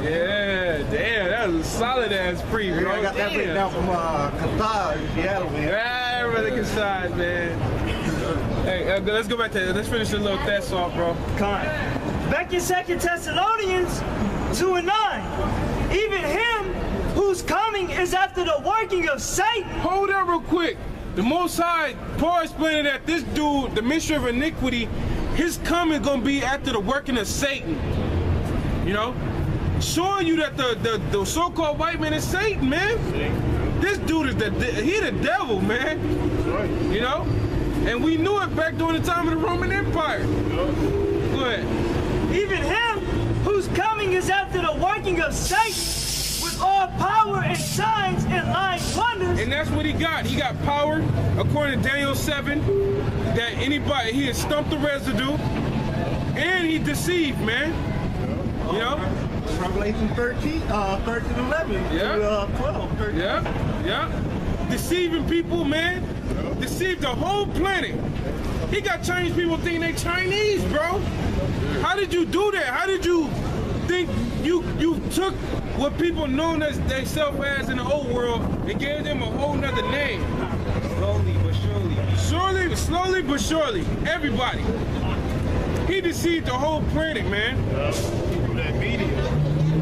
Yeah, damn, that was a solid ass pre, bro. Yeah, I got that written down from Qatar in Seattle, man. Yeah, brother Kassad, man. Hey, let's go back to let's finish this little test off, bro. Back in 2 Thessalonians 2:9, even him whose coming is after the working of Satan. Hold that real quick. The Most High, Paul explaining that this dude, the mystery of iniquity, his coming gonna be after the working of Satan. You know, showing you that the so-called white man is Satan, man. This dude is he the devil, man. You know, and we knew it back during the time of the Roman Empire. Go ahead. Even him whose coming is after the working of Satan, with all power and signs and lying wonders. And that's what he got. He got power, according to Daniel 7, that anybody, he has stumped the residue, and he deceived, man. You know? Revelation 13, 11, Yeah. 12, 13. Yeah. Deceiving people, man. Deceived the whole planet. He got Chinese people thinking they Chinese, bro. How did you do that? How did you think you took what people known as themselves as in the old world and gave them a whole nother name? Slowly but surely. Slowly but surely. Everybody. He deceived the whole planet, man. Through that media.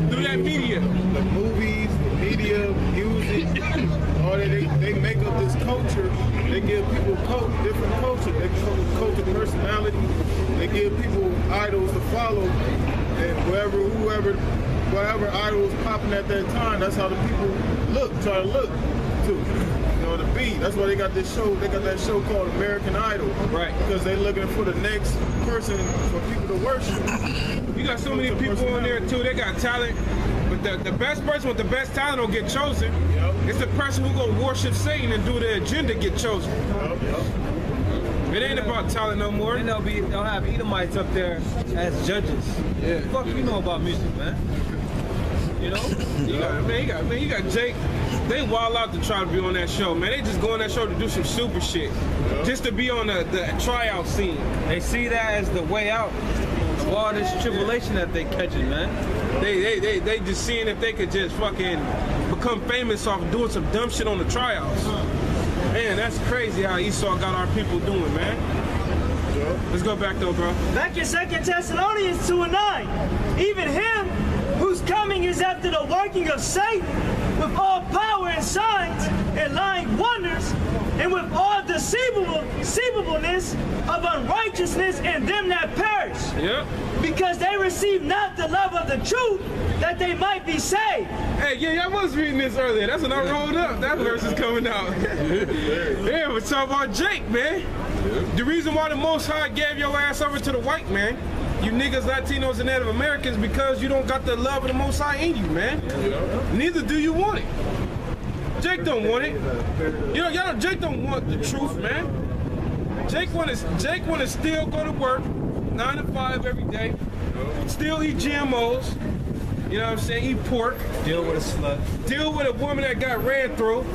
Through that media. The movies, the media, music, all that they make up this culture. They give people different culture. They give them culture personality. They give people idols to follow. And whatever idol was popping at that time, that's how the people try to look to. You know, to be. That's why they got this show. They got that show called American Idol. Right. Because they're looking for the next person for people to worship. You got so many people on there too. They got talent, but the best person with the best talent don't get chosen. Yep. It's the person who gonna worship Satan and do the agenda get chosen. It ain't about talent no more. And they'll have Edomites up there as judges. Yeah. Fuck you know about music, man. You know? You got Jake. They wild out to try to be on that show, man. They just go on that show to do some super shit. Just to be on the tryout scene. They see that as the way out of all this tribulation that they catching, man. They just seeing if they could just fucking become famous off doing some dumb shit on the tryouts. Man, that's crazy how Esau got our people doing, man. Let's go back though, bro. Back in 2 Thessalonians 2:9, even him whose coming is after the working of Satan, with all power and signs and lying wonders, and with all deceivableness of unrighteousness in them that perish. Yep. Because they receive not the love of the truth, that they might be saved. Hey, yeah, I was reading this earlier. That's when I rolled up. That verse is coming out. Yeah, we're talking about Jake, man. The reason why the Most High gave your ass over to the white man, you niggas, Latinos, and Native Americans, because you don't got the love of the Most High in you, man. Neither do you want it. Jake don't want it. You know, Jake don't want the truth, man. Jake want to still go to work 9 to 5 every day, still eat GMOs. You know what I'm saying? Eat pork. Deal with a slut. Deal with a woman that got ran through.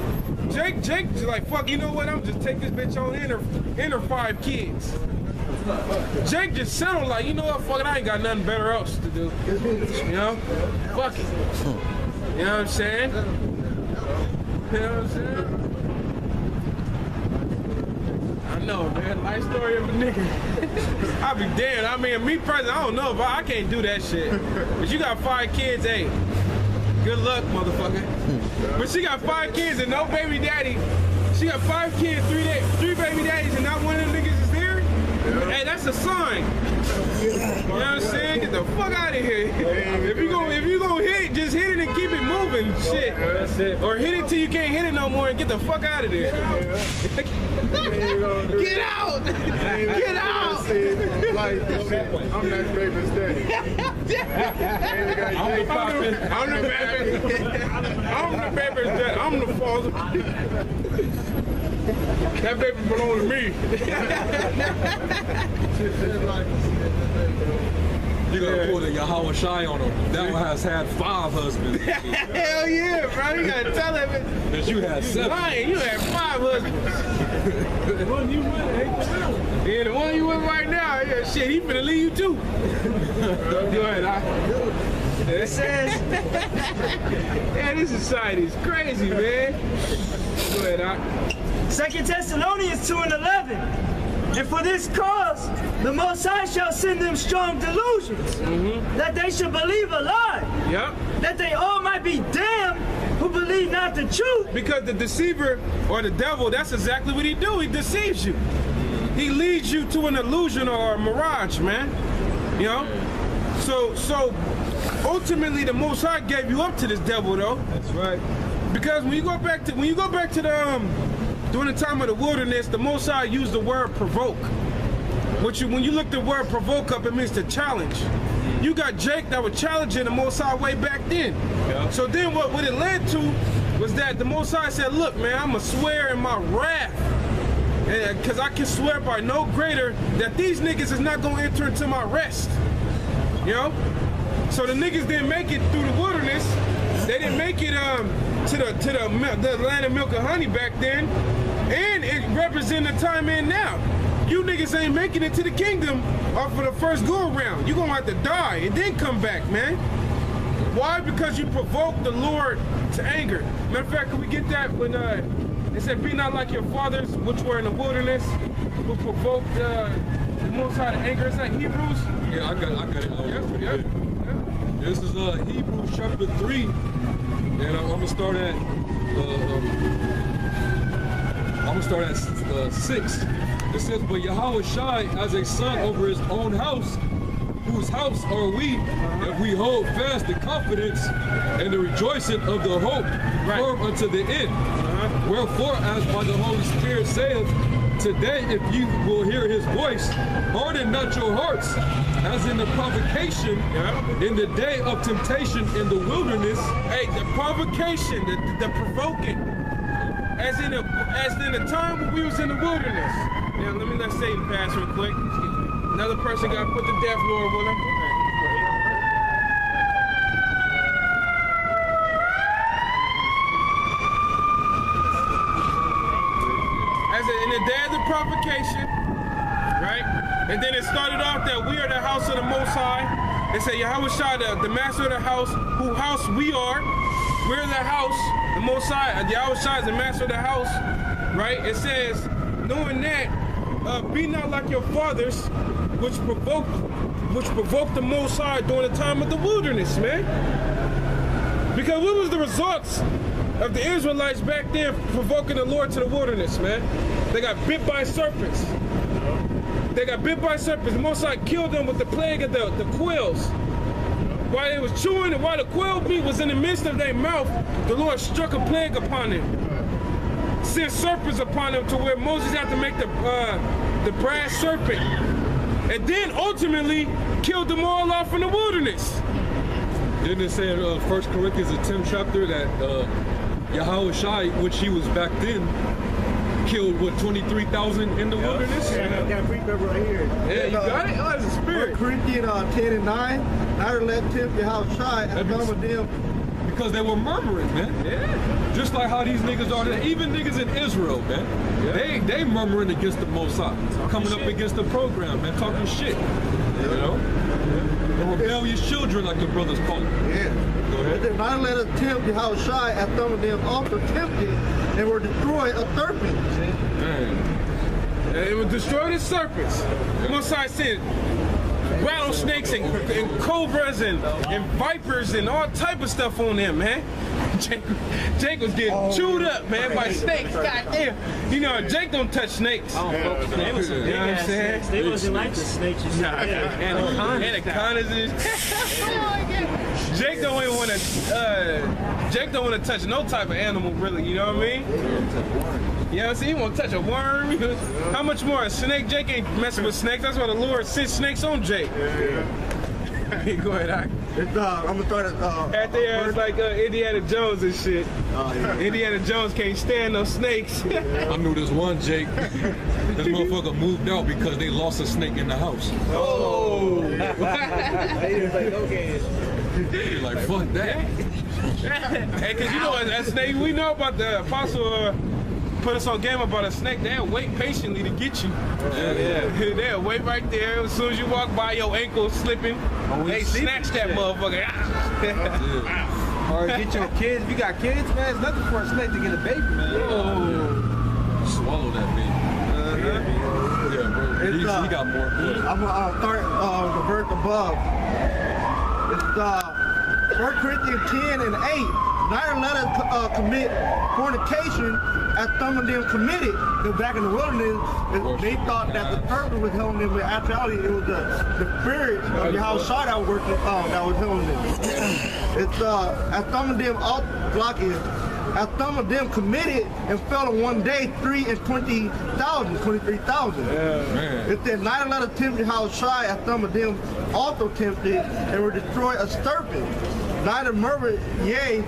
Jake just like, fuck, you know what? I'm just take this bitch on in her 5 kids. Jake just settled like, you know what? Fuck it, I ain't got nothing better else to do. You know? Fuck it. You know what I'm saying? You know what I'm saying? I know, man. Life story of a nigga. I'll be damned. I mean, me personally, I don't know if I can't do that shit. But you got 5 kids, hey. Good luck, motherfucker. But she got 5 kids and no baby daddy. She got 5 kids, 3 baby daddies, and not one of them niggas is there. Hey, that's a sign. You know what I'm saying? Get the fuck out of here. If you gonna hit it, just hit it and keep it moving. Shit. That's it. Or hit it till you can't hit it no more and get the fuck out of there. Get out! Get out! I'm that baby's daddy. I'm the baby's daddy. I'm the father. That baby belong to me. You gotta pull the Yahweh Shai on him. That one has had 5 husbands. Hell yeah, bro. You gotta tell him that you had 7. Lying, you had 5 husbands. The one you with ain't the real. Yeah, the one you with right now, yeah, shit, he finna leave you too. Go ahead, It says, Man, this society is crazy, man. Go ahead, Doc. 2 Thessalonians 2:11. And for this cause, the Most High shall send them strong delusions, that they should believe a lie, Yep. that they all might be damned who believe not the truth. Because the deceiver or the devil, that's exactly what he do. He deceives you. He leads you to an illusion or a mirage, man. You know? So ultimately the Most High gave you up to this devil, though. That's right. Because when you go back to the during the time of the wilderness, the Most High used the word provoke. When you look the word provoke up, it means to challenge. You got Jake that was challenging the Most High way back then. Yeah. So then what it led to was that the Most High said, look, man, I'm going to swear in my wrath. Because I can swear by no greater that these niggas is not going to enter into my rest. You know? So the niggas didn't make it through the wilderness. They didn't make it to the land of milk and honey back then. And it represents the time in now. You niggas ain't making it to the kingdom off of the first go around. You're gonna have to die and then come back, man. Why? Because you provoked the Lord to anger. Matter of fact, can we get that when it said, be not like your fathers, which were in the wilderness, who provoked the Most High to anger? Is that Hebrews? Yeah, I got it. Yep. This is Hebrews chapter 3, and I'm gonna start at 6. It says, but Yahweh Shai as a son over his own house, whose house are we, if we hold fast the confidence and the rejoicing of the hope firm unto the end. Wherefore, as by the Holy Spirit saith, today, if you will hear his voice, harden not your hearts, as in the provocation, in the day of temptation in the wilderness. Hey, the provocation, the provoking, as in the time when we was in the wilderness. Now, let me let Satan pass real quick. Another person got put to death, Lord willing. In the day of the provocation, right? And then it started off that we are the house of the Most High. They say Yahweh Shai, the master of the house, whose house we are. We're the house, the Most High. Yahweh Shai is the master of the house, right? It says, knowing that, be not like your fathers, which provoked the Most High during the time of the wilderness, man. Because what was the results of the Israelites back then provoking the Lord to the wilderness, man? They got bit by serpents. The Most High killed them with the plague of the quails. While they was chewing, while the quail meat was in the midst of their mouth, the Lord struck a plague upon them. Sent serpents upon them to where Moses had to make the brass serpent. And then ultimately killed them all off in the wilderness. Didn't it say in 1 Corinthians, the 10th chapter, that Yahweh Shai, which he was back then, killed, 23,000 in the wilderness? Yeah, I got a precept right here. Yeah, you got it? Oh, it's a spirit. 1 Corinthians 10 and 9. Now let tempt Yahweh Shai and some of them. Because they were murmuring, man. Yeah. Just like how these niggas are today. Even niggas in Israel, man. Yeah. They murmuring against the Most High. Coming up against the program, man. Talking shit. You know? The rebellious children, like the brothers call them. Yeah. Go ahead. But then now let us tempt Yahweh Shai and some of them also tempted and were destroyed of serpents. Man. And it would destroy the serpents. The Most High said rattlesnakes and cobras and vipers and all type of stuff on them, man. Jake was getting chewed up, man, by snakes. God damn. You know, Jake don't touch snakes. They was some big ass snakes. They wasn't like the snakes you said. Anacondas and Jake don't even want to. Jake don't want to touch no type of animal, really. You know what I mean? You know what I'm saying? He won't touch a worm. How much more? A snake? Jake ain't messing with snakes. That's why the Lord sent snakes on Jake. Go ahead, I'm gonna start at out there, it's like Indiana Jones and shit. Oh, yeah. Indiana Jones can't stand no snakes. I knew this one, Jake. This motherfucker moved out because they lost a snake in the house. Oh! He's like, fuck that. Hey, cause you know that snake. We know about the apostle put us on game about a snake, they'll wait patiently to get you. They'll wait right there. As soon as you walk by, your ankle slipping, they snatch that motherfucker. Or get your kids. If you got kids, man, it's nothing for a snake to get a baby, man. Swallow that baby. Yeah, bro. He got more. I'm gonna start the verse above. It's 1 Corinthians 10 and 8. Neither let us commit fornication as some of them committed. Because back in the wilderness, they thought that the serpent was helping them, but actually it was the spirit of Yahushua that was working, that was helping them. It's as some of them as some of them committed and fell in one day 23,000. It said, neither let us tempt Yahushua as some of them also tempted and were destroyed a serpent. Neither murmured, yea,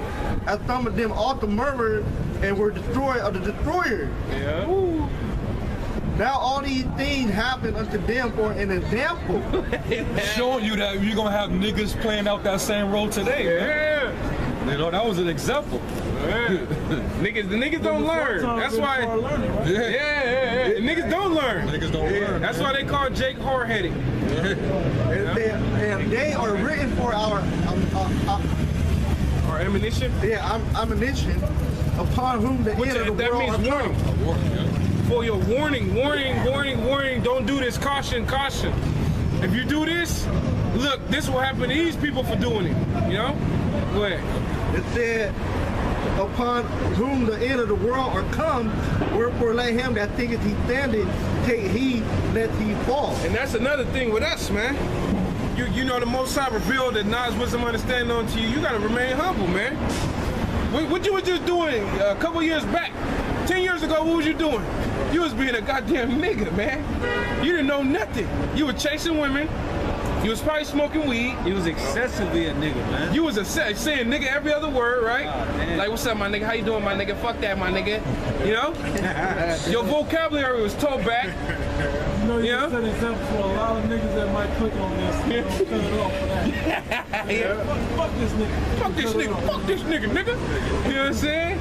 as some of them also murmured and were destroyed of the destroyer. Yeah. Now all these things happen unto them for an example. Showing you that you're gonna have niggas playing out that same role today, man. You know, that was an example. The niggas don't learn. That's why. The niggas don't learn. Niggas don't learn. That's why they call Jake hard-headed. And they are written for our Admonition. Admonition, upon whom the end of the that world means are warning. come. For your warning. Don't do this. Caution. If you do this, look, this will happen to these people for doing it. You know? Go ahead. It said, upon whom the end of the world are come, wherefore let him that thinketh he standeth take heed lest he fall. And that's another thing with us, man. You know, the Most High revealed that knowledge, wisdom, understanding unto you. You gotta remain humble, man. What you were just doing a couple years back, 10 years ago, what was you doing? You was being a goddamn nigga, man. You didn't know nothing. You were chasing women. You was probably smoking weed. He was excessively a nigga, man. You was saying nigga every other word, right? Oh, like, what's up, my nigga? How you doing, my nigga? Fuck that, my nigga. You know? Your vocabulary was towed back. You know, you set an example for a lot of niggas that might click on this. You know, cut it off for that. Fuck this nigga. Fuck this nigga, nigga. You know what I'm saying?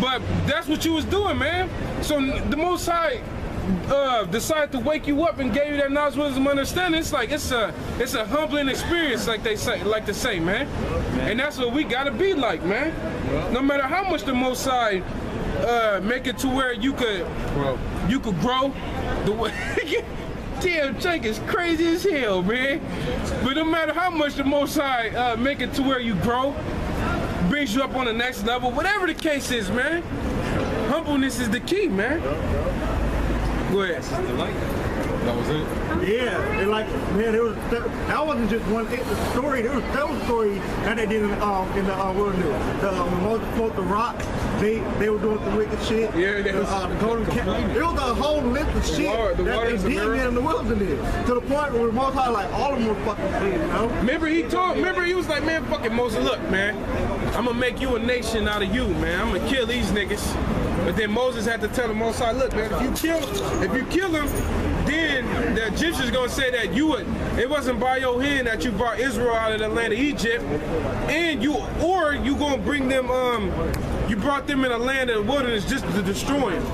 But that's what you was doing, man. So the Most High decided to wake you up and gave you that knowledge, wisdom, understanding. It's like it's a humbling experience, like they say, man. And that's what we gotta be like, man. No matter how much the Most High make it to where you could grow. The way damn, Jake is crazy as hell, man. But no matter how much the Most High make it to where you grow, brings you up on the next level, whatever the case is, man. Humbleness is the key, man. Go ahead. That was it. Yeah, and like, man, that wasn't just one story. There was several stories that they did in the wilderness. When Moses smoked the rock, they were doing some wicked shit. Yeah, the golden cat. There was a whole list of shit that they did in the wilderness. To the point where Most High, like, all of them were fucking shit, you know? Remember he was like, man, fucking Moses, look, man, I'm gonna make you a nation out of you, man. I'm gonna kill these niggas. But then Moses had to tell the Most High, look, man, if you kill him, then the Egyptians gonna say that it wasn't by your hand that you brought Israel out of the land of Egypt, and you gonna bring them, you brought them in a land of the wilderness just to destroy them.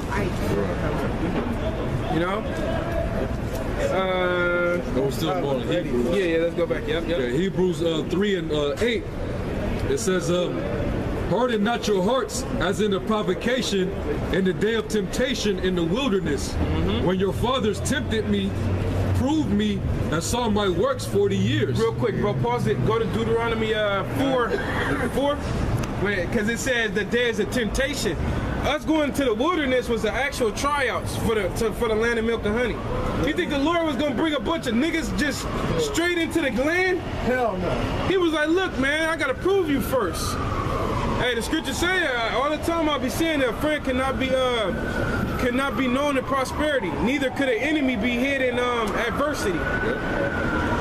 You know? We're still going to Hebrews. Yeah, let's go back. Yep. Yeah, Hebrews 3 and 8. It says, harden not your hearts as in the provocation in the day of temptation in the wilderness, when your fathers tempted me, proved me, and saw my works 40 years. Real quick, bro, pause it. Go to Deuteronomy 4, because it says the days of temptation. Us going to the wilderness was the actual tryouts for the land of milk and honey. You think the Lord was gonna bring a bunch of niggas just straight into the land? Hell no. He was like, look, man, I gotta prove you first. Hey, the scripture say all the time I'll be saying that a friend cannot be known in prosperity. Neither could an enemy be hid in adversity.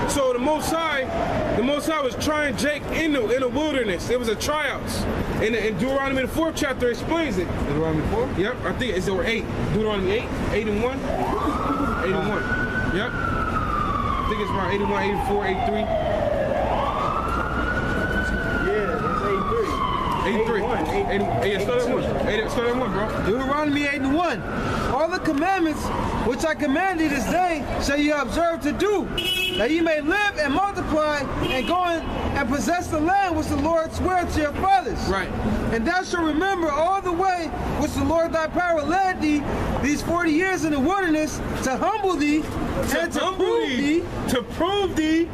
So the Most High was trying Jake in the wilderness. It was a tryouts. And Deuteronomy the 4th chapter explains it. Deuteronomy 4? Yep, I think it's over 8. Deuteronomy 8 and 1. 8 and 1. Yep. I think it's around 81, 84, 83. Yeah, it's 83. 83. 81. Hey, start at 1. Hey, start at 1, bro. Deuteronomy 8:1. All the commandments which I command thee this day shall you observe to do, that ye may live and multiply and go in and possess the land which the Lord sware to your fathers. Right. And thou shalt remember all the way which the Lord thy power led thee these 40 years in the wilderness to humble thee and to prove thee,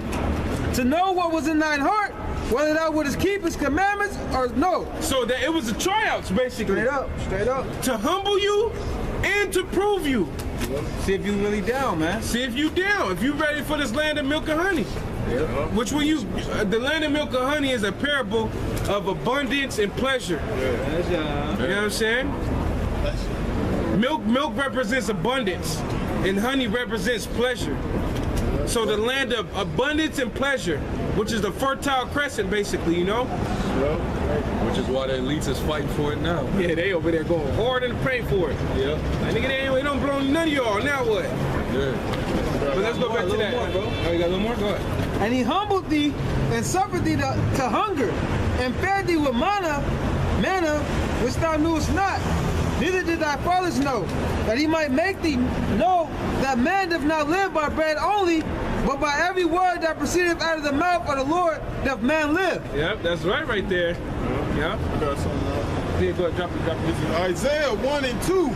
to know what was in thine heart, whether thou wouldest keep his commandments or no. So that it was the tryouts, basically. Straight up. To humble you and to prove you. See if you really down, man. See if you down. If you ready for this land of milk and honey. Which when you, the land of milk and honey is a parable of abundance and pleasure. You know what I'm saying? Milk represents abundance, and honey represents pleasure. So the land of abundance and pleasure, which is the fertile crescent, basically, you know? Which is why the elites is fighting for it now. Yeah, they over there going hard and praying for it. Yeah. Like, nigga, they don't blow none of y'all. Now what? Yeah. But let's go back to that. More, bro. Oh, you got a little more? Go ahead. And he humbled thee and suffered thee to hunger, and fed thee with manna which thou knewest not, neither did thy fathers know, that he might make thee know that man doth not live by bread only, but by every word that proceedeth out of the mouth of the Lord doth man live. Yep, that's right there. Yeah. I got something else. Yeah, go ahead, drop it. This is Isaiah 1:2.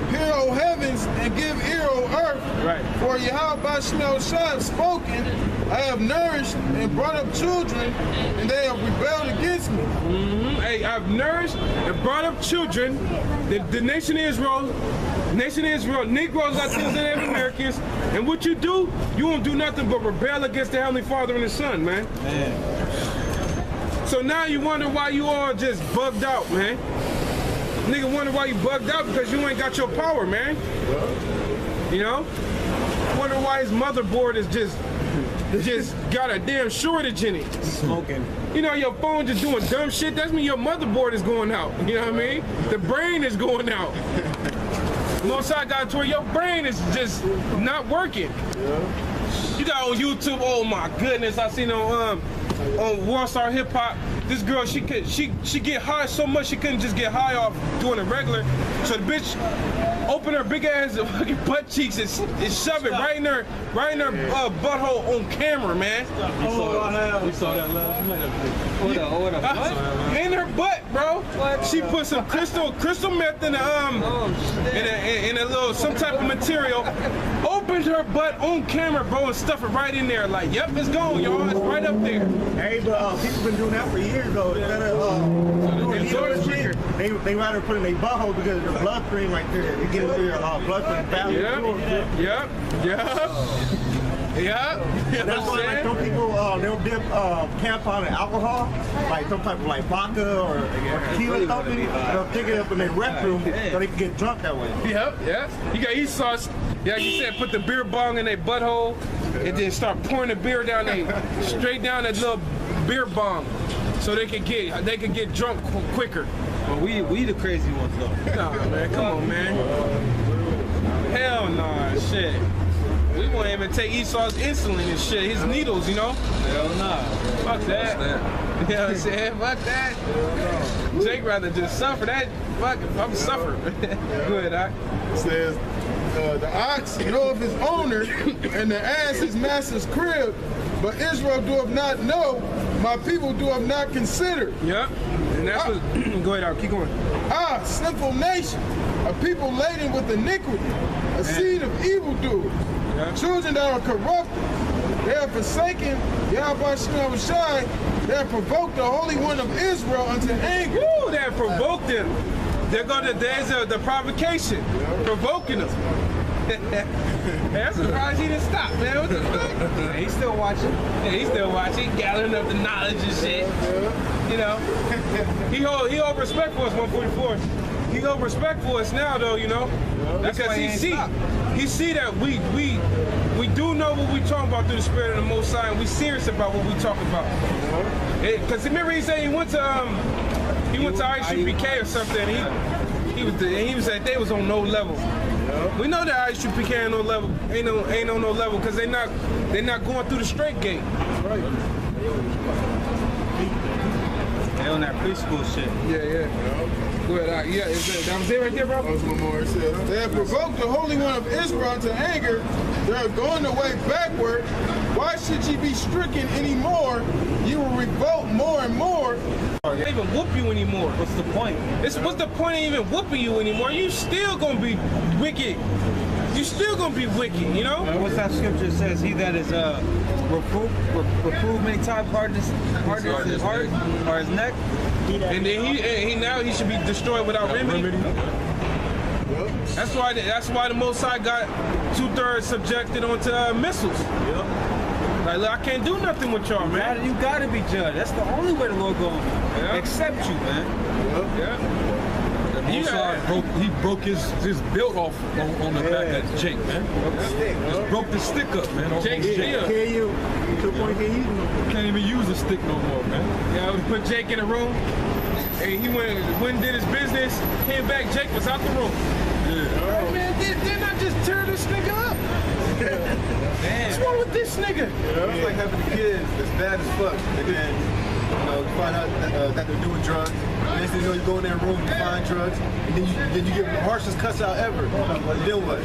Hear, O heavens, and give ear, O earth. Right. For Yahweh Shai spoken, I have nourished and brought up children, and they have rebelled against me. Hey, I've nourished and brought up children. The nation of Israel, Negroes, Latinos, and Native Americans. And what you do, you won't do nothing but rebel against the Heavenly Father and the Son, man. So now you wonder why you all just bugged out, man. Nigga wonder why you bugged out because you ain't got your power, man. You know? Wonder why his motherboard is just got a damn shortage in it. Smoking. You know, your phone just doing dumb shit. That means your motherboard is going out. You know what I mean? The brain is going out. Most I got to where your brain is just not working. You got on YouTube. Oh my goodness! I seen on World Star Hip Hop. This girl, she get high so much she couldn't just get high off doing it regular. So the bitch opened her big ass fucking butt cheeks and shove it right in her butthole on camera, man. We saw that last night. In her butt, bro. What? She put some crystal meth in a little some type of material. Opened her butt on camera, bro, and stuff it right in there. Like, yep, it's gone, y'all. It's right up there. Hey, but people been doing that for years, though. Instead of doing shit, they rather put in their butthole because the bloodstream right there. It gets through your bloodstream faster. Yep. That's why like some people they'll dip tampon in alcohol, like some type of like vodka or tequila or something. They'll pick it up in their restroom so they can get drunk that way. Yep. You got eat sauce. Yeah, like you said, put the beer bong in their butthole and then start pouring the beer down straight down that little beer bong, so they can get drunk quicker. Well, we the crazy ones though. Nah, man, come on, man. Hell nah, shit. We won't even take Esau's insulin and shit, his needles, you know? Hell nah. Fuck that. You know what I'm saying? Fuck that. Jake rather just suffer that. Fuck, I'm suffering. Good, Doc. It says, the ox knoweth his owner, and the ass his master's crib, but Israel doeth not know, my people doeth not consider. Yep. And that's what, go ahead, Doc, keep going. Ah, sinful nation, a people laden with iniquity, a seed of evildoers. Yeah. Children that are corrupted, they have forsaken Yahweh Shai, they have provoked the Holy One of Israel unto anger. Woo, they have provoked them. They're gonna, there's the provocation, provoking them. Hey, I'm surprised he didn't stop, man. What the fuck? Yeah, he's still watching. Yeah, he's still watching, gathering up the knowledge and shit. You know, he hold respect for us, 144. He hold respect for us now, though, you know, because he see that we do know what we talking about through the Spirit of the Most High, and we serious about what we talking about. Because remember he said he went to ISUPK or something. He was like they was on no level. We know that ISUPK ain't on no level, ain't on no level because they not going through the straight gate. Hell on that preschool shit. Yeah. Go ahead. That was it right there, bro? That's what Morris said. They have provoked the Holy One of Israel to anger. They are going the way backward. Why should ye be stricken anymore? You will revolt more and more. They don't even whoop you anymore. What's the point? What's the point of even whooping you anymore? You still gonna be wicked. You still gonna be wicked, you know? What's that scripture says? He that is reprove many times hardness his heart or his neck. And then he should be destroyed without remedy. That's why the Most High got 2/3 subjected onto missiles. Like, look, I can't do nothing with y'all, man. You gotta be judged. That's the only way the Lord gonna accept you, man. He broke his belt off on the back of Jake, man. Just broke the stick up, man. Jake's still. Can't even use a stick no more, man. Yeah, we put Jake in the room, and he went and did his business, came back, Jake was out the room. Yeah. Man, didn't I just tear this nigga up? What's wrong with this nigga? It's like having kids that's bad as fuck, and then you find out that they're doing drugs. And next thing you know, you go in their room, you find drugs, and then you give them the harshest cuss out ever. And then what?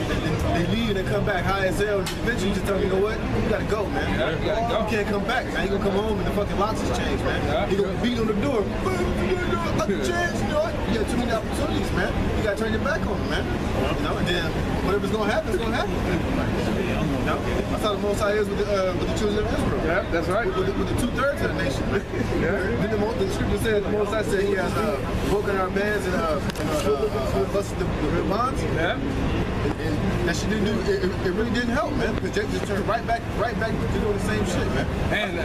They leave and they come back high as hell. And eventually, you just tell them, you know what? You gotta go, man. You can't come back, man. You gonna come home and the fucking locks has changed, man. You gonna beat on the door. Chance, you know what? You got too many opportunities, man. You gotta turn your back on them, man. You know, and then whatever's gonna happen is gonna happen. You know? That's how the Most High is with the children of Israel. Yeah, that's right. With the 2/3 of the nation. Then the scripture said, the Most High said he has broken our bands and busted the bonds. Yeah. And that shit didn't do, it really didn't help, man. Because Jake just turned right back to doing the same shit, man. And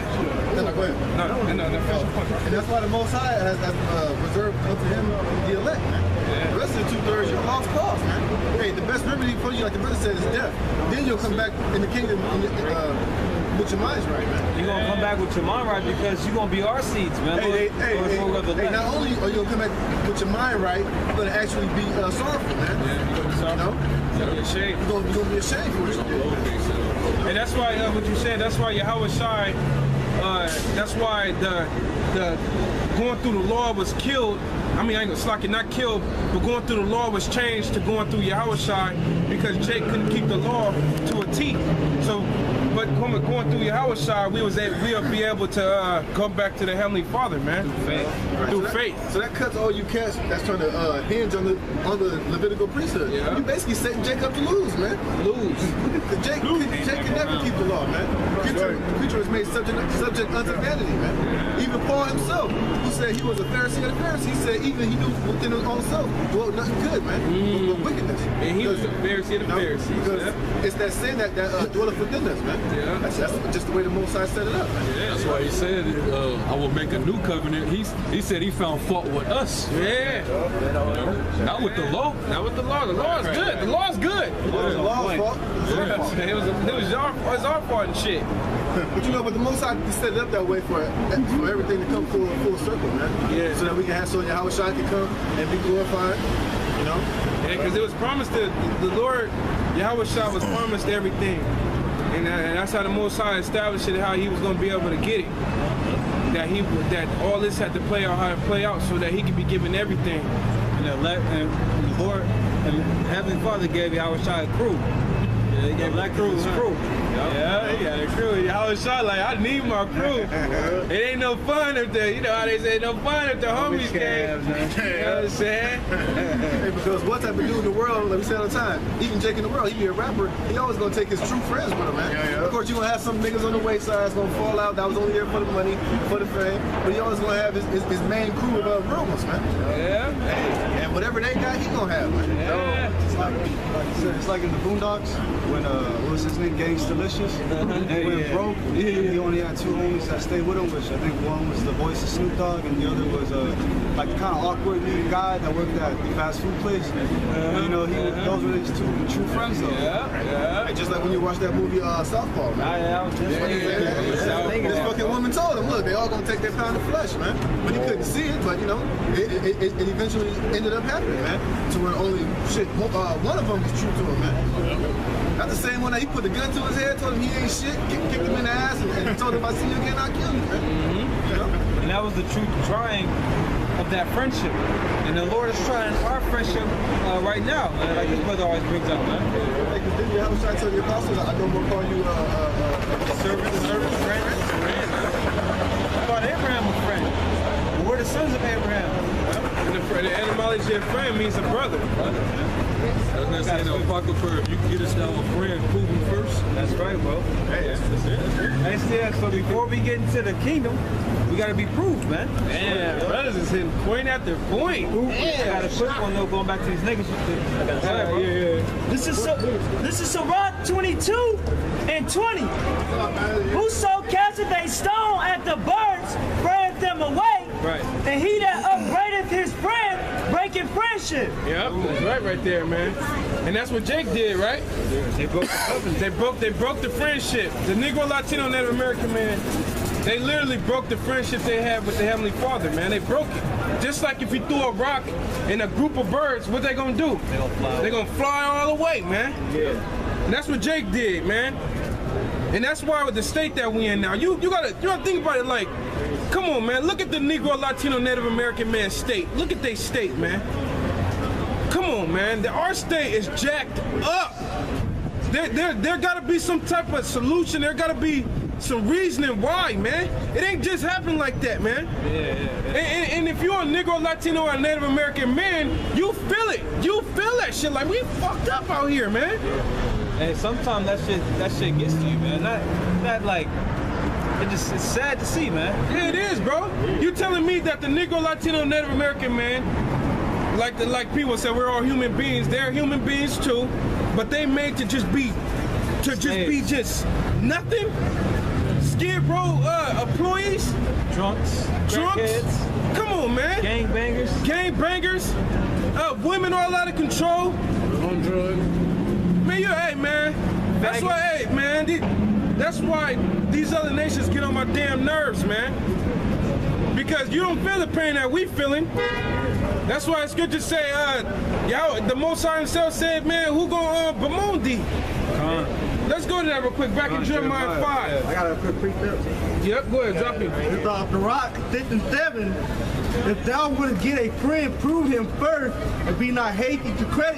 Go ahead. no, finish your point. And that's why the Most High has reserved unto him the elect, man. The rest of the 2/3, you're lost cause, man. Hey, the best remedy for you, like the brother said, is death. Then you'll come back in the kingdom with your minds right, man. You're gonna come back with your mind right because you're gonna be our seeds, man. Hey, not only are you gonna come back with your mind right, you're gonna actually be sorrowful, man. You know? You're ashamed. You're gonna be ashamed for what you did. And that's why what you said. That's why Yahweh Shai. That's why the going through the law was killed. I mean, I ain't gonna slack it, not killed, but going through the law was changed to going through Yahweh Shai because Jake couldn't keep the law to a T. So, but going through Yahweh Shai, we'll be able to come back to the Heavenly Father, man. Through faith. So that cuts all you cats that's trying to hinge on the Levitical priesthood. Yeah. You basically setting Jake up to lose, man. Jake can never keep the law, man. The creature is made subject unto vanity, man. Even Paul himself, who said he was a Pharisee of the Pharisees, he said even he knew within his own self, well, nothing good, man, but wickedness. And he was a Pharisee of the Pharisees. Because it's that sin that dwelleth within us, man. Yeah. That's just the way the Most High set it up, man. That's why he said, I will make a new covenant. He said he found fault with us. Yeah. Not with the law. Not with the law. The law is good. The law is good. It was the law's fault. It was our fault and shit. But you know, but the Most High set it up that way for everything to come full circle, man. Yeah. So that we can have so Yahweh Shai can come and be glorified, you know? Yeah, because it was promised that the Lord, Yahweh Shai was promised everything. And that's how the Most High established it, how he was going to be able to get it. That all this had to play out how it play out so that he could be given everything. And the Lord and Heavenly Father gave Yahweh Shai a crew. Yeah, he gave that crew his crew. Yeah, he got a crew. Yahweh Shai like, I need my crew. It ain't no fun if you know how they say, no fun if the homies came. You know what I'm saying? Hey, because what type of dude in the world, like we say all the time, even Jake in the world, he be a rapper, he always gonna take his true friends with him, man. Of course, you gonna have some niggas on the wayside that's gonna fall out, that was only there for the money, for the fame, but he always gonna have his main crew of real ones, man. Yeah. And whatever they got, he gonna have, man. Yeah. It's like in the Boondocks when what was his name, Gangsta Delicious. He went broke. He only had two homies that stayed with him, which I think one was the voice of Snoop Dogg, and the other was like kind of awkward new guy that worked at the fast food place. You know, those were his two true friends, though. Yeah. And just like when you watch that movie Southpaw, man. This fucking woman told him, look, they all gonna take their pound of flesh, man. But he couldn't see it, but you know, it eventually ended up happening, man. To where only one of them was true to him, man. Not the same one that he put the gun to his head, told him he ain't shit, kicked him in the ass, and told him if I see you again, I'll kill you, man. You know? And that was the true trying of that friendship. And the Lord is trying our friendship right now, man. Like this brother always brings up, man. Like, did you have a shot to your apostles? I don't want to call you Servant, friend. I thought Abraham was friend. But we're the sons of Abraham. And the etymology of friend means a brother. I was gonna say, no, Apocrypha, if you can get us down a friend, prove him first. That's right, bro. That's it. Yeah, so before we get into the kingdom, we gotta be proved, man. Damn, brothers is hitting point after point. I got a quick one though, going back to these niggas. This is Sirach 22 and 20. Whoso casteth a stone at the birds, sprayeth them away. Right. And he that upbraideth his friend, breaketh friendship. Yep, that's right there, man. And that's what Jake did, right? They broke the covenant. They broke the friendship. The Negro, Latino, Native American man, they literally broke the friendship they had with the Heavenly Father, man. They broke it. Just like if you threw a rock in a group of birds, what they gonna do? They gonna fly all the way, man. Yeah. And that's what Jake did, man. And that's why with the state that we in now, you gotta think about it like, come on, man. Look at the Negro, Latino, Native American man state. Look at their state, man. Come on, man. Our state is jacked up. There gotta be some type of solution. There gotta be some reasoning why, man. It ain't just happening like that, man. And if you're a Negro, Latino, or Native American man, you feel it. You feel that shit. Like, we fucked up out here, man. And sometimes that shit gets to you, man. Not like it's sad to see, man. Yeah, it is, bro. You telling me that the Negro, Latino, Native American man, like people say, we're all human beings. They're human beings too, but they made to just be nothing. Skid Row employees, Drunks. Come on, man. Gangbangers. Women all out of control. On drugs. Man, hey, man. That's why, hey, man. That's why these other nations get on my damn nerves, man. Because you don't feel the pain that we feeling. That's why it's good to say, y'all, the Most High himself said, man, who gonna bemoan thee? Let's go to that real quick. Back in Jeremiah 5. I got a quick precept. Yep, go ahead, drop it. It's the Rock 6 and 7. If thou wouldst get a friend, prove him first, and be not hasty to credit